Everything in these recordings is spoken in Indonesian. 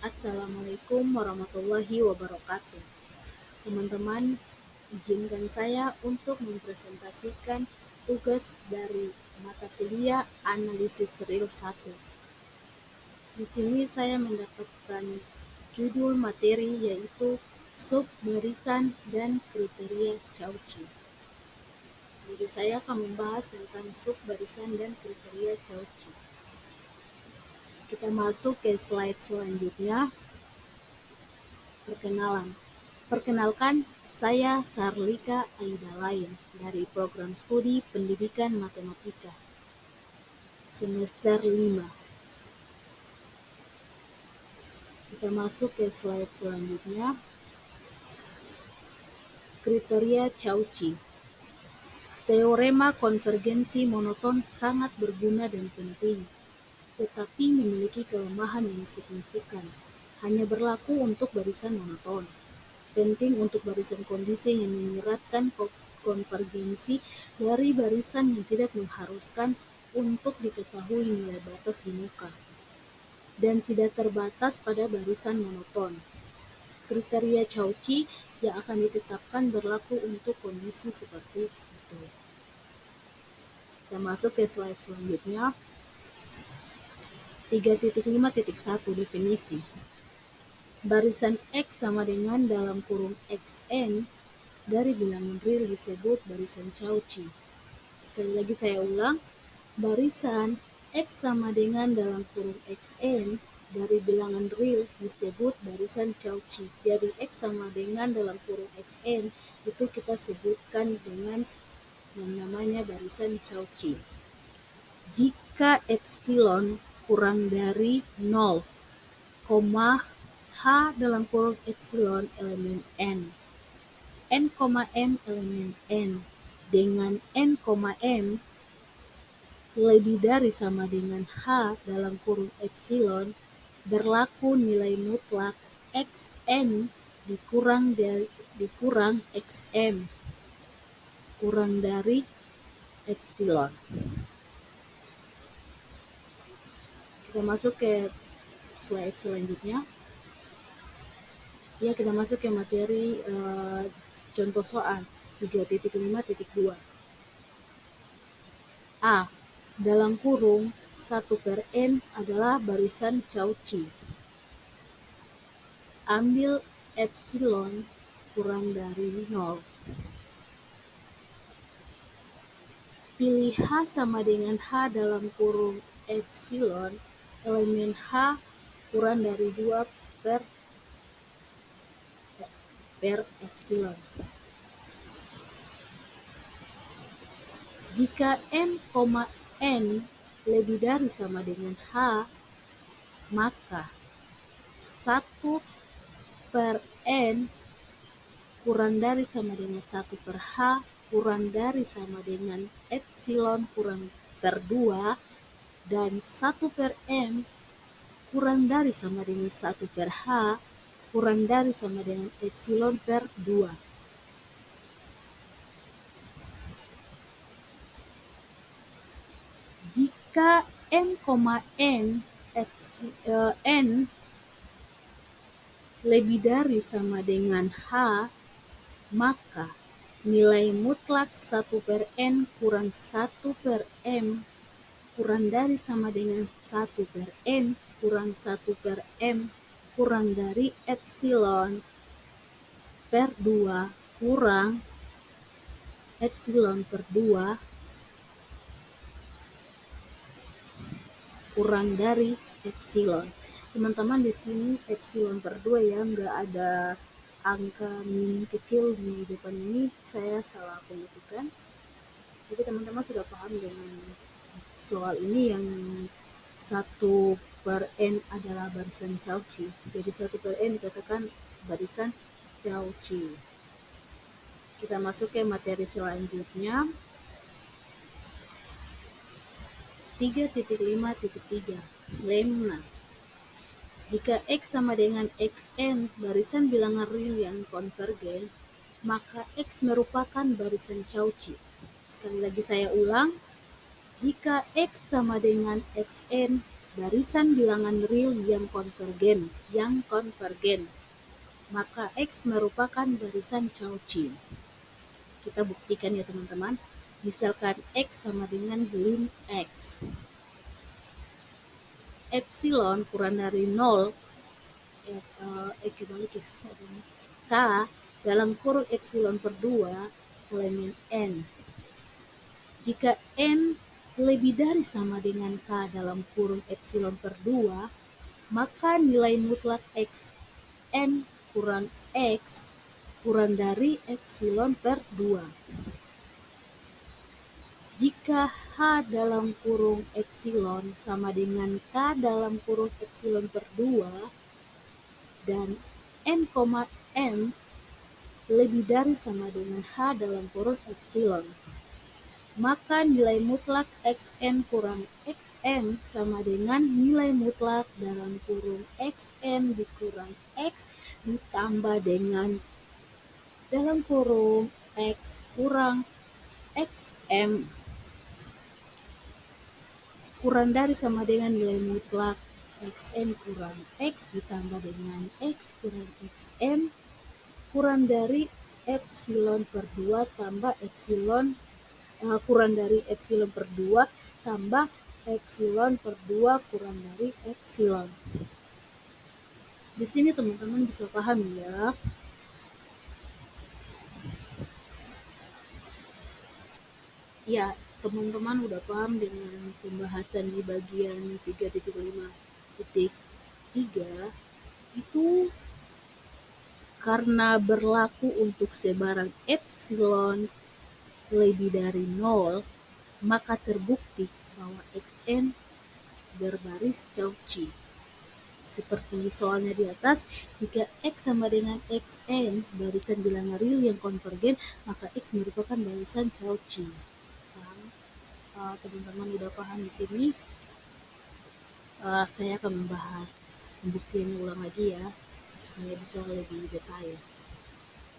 Assalamualaikum warahmatullahi wabarakatuh. Teman-teman, izinkan saya untuk mempresentasikan tugas dari mata kuliah Analisis Real 1. Di sini saya mendapatkan judul materi yaitu sub barisan dan kriteria Cauchy. Jadi saya akan membahas tentang sub barisan dan kriteria Cauchy. Kita masuk ke slide selanjutnya. Perkenalan. Perkenalkan, saya Sarlika Aida Lain dari Program Studi Pendidikan Matematika semester 5. Kita masuk ke slide selanjutnya. Kriteria Cauchy. Teorema konvergensi monoton sangat berguna dan penting, tetapi memiliki kelemahan yang signifikan. Hanya berlaku untuk barisan monoton. Penting untuk barisan kondisi yang menyeratkan konvergensi dari barisan yang tidak mengharuskan untuk diketahui nilai batas di muka, dan tidak terbatas pada barisan monoton. Kriteria Cauchy yang akan ditetapkan berlaku untuk kondisi seperti itu. Kita masuk ke slide selanjutnya. 3.5.1 definisi. Barisan X sama dengan dalam kurung Xn dari bilangan real disebut barisan Cauchy. Sekali lagi saya ulang, barisan X sama dengan dalam kurung Xn dari bilangan real disebut barisan Cauchy. Jadi X sama dengan dalam kurung Xn itu kita sebutkan dengan yang namanya barisan Cauchy. Jika epsilon kurang dari 0, H dalam kurung epsilon elemen n, n, m elemen n, dengan n, m lebih dari sama dengan H dalam kurung epsilon, berlaku nilai mutlak Xn dikurang Xm kurang dari epsilon. Kita masuk ke slide selanjutnya. Ya, kita masuk ke materi contoh soal 3.5.2. A. Dalam kurung 1/n adalah barisan Cauchy. Ambil epsilon kurang dari 0. Pilih H sama dengan H dalam kurung epsilon elemen H kurang dari 2 per epsilon. Jika m, n lebih dari sama dengan H, maka 1 per n kurang dari sama dengan 1 per H kurang dari sama dengan epsilon kurang per 2, dan 1 per m kurang dari sama dengan 1 per H kurang dari sama dengan epsilon per 2. Jika m, n lebih dari sama dengan H, maka nilai mutlak 1 per n kurang 1 per m kurang dari sama dengan 1 per n kurang 1 per m kurang dari epsilon per 2 kurang epsilon per 2 kurang dari epsilon. Teman-teman, di sini epsilon per 2 ya, nggak ada angka min kecil di depan ini, saya salah pengetikkan. Jadi teman-teman sudah paham dengan soal ini yang 1 per n adalah barisan Cauchy. Jadi 1 per n dikatakan barisan Cauchy. Kita masuk ke materi selanjutnya. 3.5.3 lemma. Jika X sama dengan Xn barisan bilangan real yang konvergen, maka X merupakan barisan Cauchy. Sekali lagi saya ulang, jika X sama dengan Xn barisan bilangan real yang konvergen, maka X merupakan barisan Cauchy. Kita buktikan ya teman-teman. Misalkan X sama dengan lim X. Epsilon kurang dari 0, kebalik ya, K dalam kurung epsilon per 2 elemen N. Jika N lebih dari sama dengan K dalam kurung epsilon per 2, maka nilai mutlak X N kurang X kurang dari epsilon per 2. Jika H dalam kurung epsilon sama dengan K dalam kurung epsilon per 2 dan N, M lebih dari sama dengan H dalam kurung epsilon, maka nilai mutlak Xn kurang Xm sama dengan nilai mutlak dalam kurung Xn dikurang X ditambah dengan dalam kurung X kurang Xm kurang dari sama dengan nilai mutlak Xn kurang X ditambah dengan X kurang Xm kurang dari epsilon per 2 tambah epsilon kurang dari epsilon per 2 tambah epsilon per 2 kurang dari epsilon. Di sini teman-teman bisa paham ya. Ya, teman-teman udah paham dengan pembahasan di bagian 3.5.3 itu karena berlaku untuk sebaran epsilon lebih dari 0, maka terbukti bahwa Xn berbaris Cauchy. Seperti soalnya di atas, jika X sama dengan Xn, barisan bilangan real yang konvergen, maka X merupakan barisan Cauchy. Teman-teman udah paham di sini. Saya akan membahas pembuktiannya ulang lagi ya, supaya bisa lebih detail.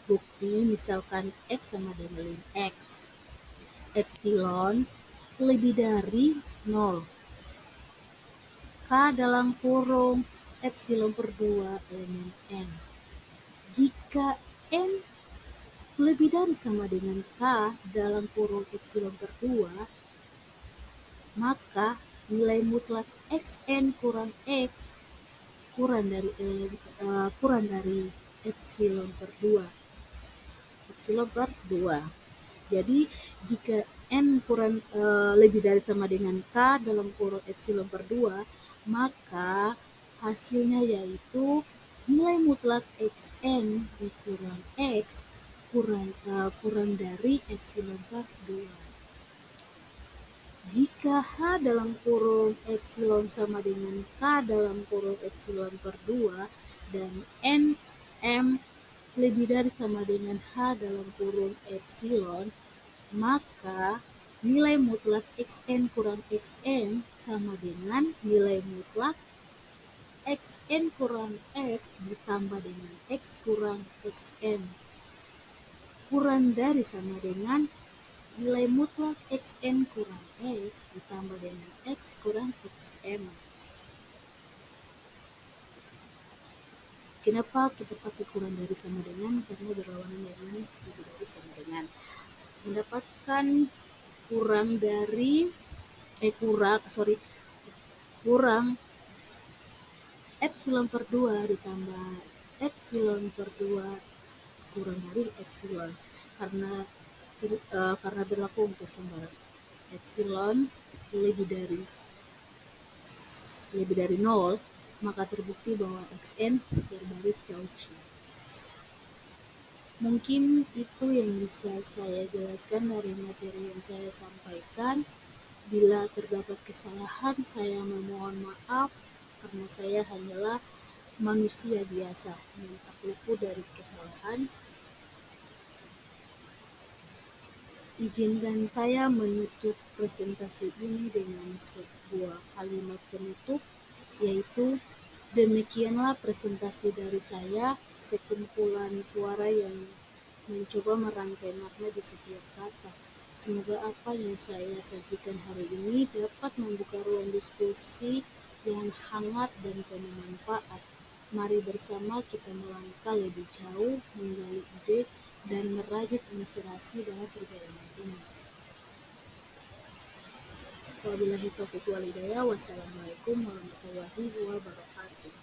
Bukti misalkan X sama dengan X. Epsilon lebih dari 0. K dalam kurung epsilon per 2 elemen N. Jika N lebih dari sama dengan K dalam kurung epsilon per 2, maka nilai mutlak Xn kurang X kurang dari epsilon per 2. Epsilon per 2. Jadi jika N lebih dari sama dengan K dalam kurung epsilon per 2, maka hasilnya yaitu nilai mutlak Xn dikurang X kurang dari epsilon per 2. Jika H dalam kurung epsilon sama dengan K dalam kurung epsilon per 2 dan N, M lebih dari sama dengan H dalam kurung epsilon, maka nilai mutlak Xn kurang Xm sama dengan nilai mutlak Xn kurang X ditambah dengan X kurang Xm kurang dari sama dengan nilai mutlak Xn kurang X ditambah dengan X kurang Xm. Kenapa kita pakai kurang dari sama dengan? Karena berlawanan dengan lebih dari sama dengan. Mendapatkan kurang epsilon per 2 ditambah epsilon per 2 kurang dari epsilon. Karena berlaku untuk sembarang epsilon lebih dari 0, maka terbukti bahwa Xn berbaris Cauchy. Mungkin itu yang bisa saya jelaskan dari materi yang saya sampaikan. Bila terdapat kesalahan, saya memohon maaf karena saya hanyalah manusia biasa yang tak luput dari kesalahan. Izinkan saya menutup presentasi ini dengan sebuah kalimat penutup, yaitu demikianlah presentasi dari saya, sekumpulan suara yang mencoba merangkai makna di setiap kata. Semoga apa yang saya sampaikan hari ini dapat membuka ruang diskusi yang hangat dan penuh manfaat. Mari bersama kita melangkah lebih jauh, menggali ide, dan merajut inspirasi dalam perjalanan ini. Wabillahi taufiq wal hidayah. Wassalamualaikum warahmatullahi wabarakatuh.